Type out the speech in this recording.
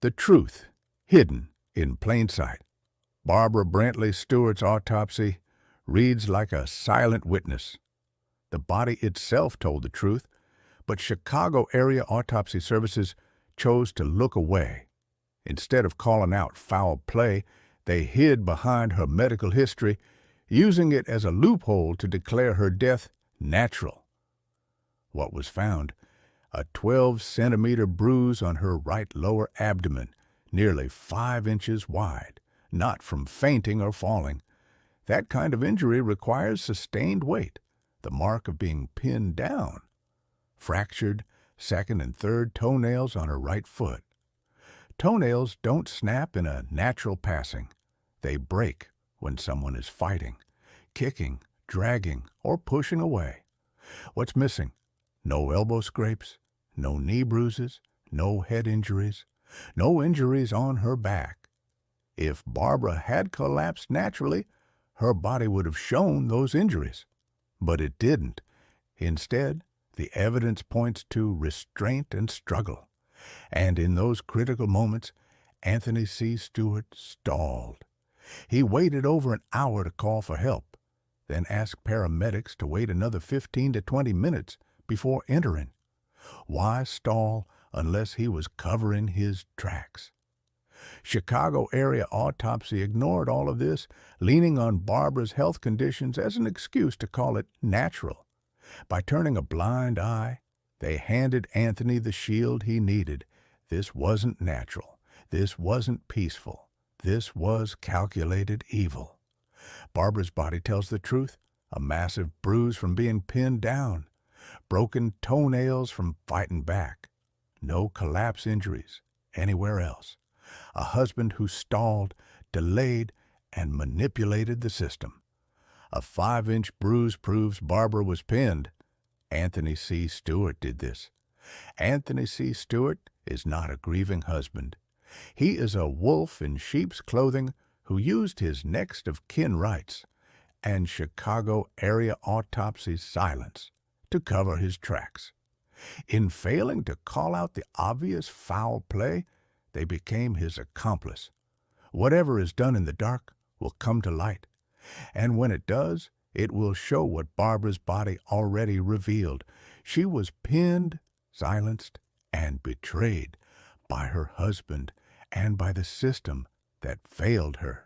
The truth hidden in plain sight. Barbara Brantley Stewart's autopsy reads like a silent witness. The body itself told the truth, but Chicago area autopsy services chose to look away. Instead of calling out foul play, they hid behind her medical history, using it as a loophole to declare her death natural. What was found? A 12-centimeter bruise on her right lower abdomen, nearly 5 inches wide, not from fainting or falling. That kind of injury requires sustained weight, the mark of being pinned down. Fractured second and third toenails on her right foot. Toenails don't snap in a natural passing. They break when someone is fighting, kicking, dragging, or pushing away. What's missing? No elbow scrapes, no knee bruises, no head injuries, no injuries on her back. If Barbara had collapsed naturally, her body would have shown those injuries. But it didn't. Instead, the evidence points to restraint and struggle. And in those critical moments, Anthony C. Stewart stalled. He waited over an hour to call for help, then asked paramedics to wait another 15 to 20 minutes before entering. Why stall unless he was covering his tracks? Chicago area autopsy ignored all of this, leaning on Barbara's health conditions as an excuse to call it natural. By turning a blind eye, they handed Anthony the shield he needed. This wasn't natural. This wasn't peaceful. This was calculated evil. Barbara's body tells the truth. A massive bruise from being pinned down. Broken toenails from fighting back. No collapse injuries anywhere else. A husband who stalled, delayed, and manipulated the system. A 5-inch bruise proves Barbara was pinned. Anthony C. Stewart did this. Anthony C. Stewart is not a grieving husband. He is a wolf in sheep's clothing who used his next of kin rights and Chicago area autopsy's silence to cover his tracks. In failing to call out the obvious foul play, they became his accomplice. Whatever is done in the dark will come to light, and when it does, it will show what Barbara's body already revealed. She was pinned, silenced, and betrayed by her husband and by the system that failed her.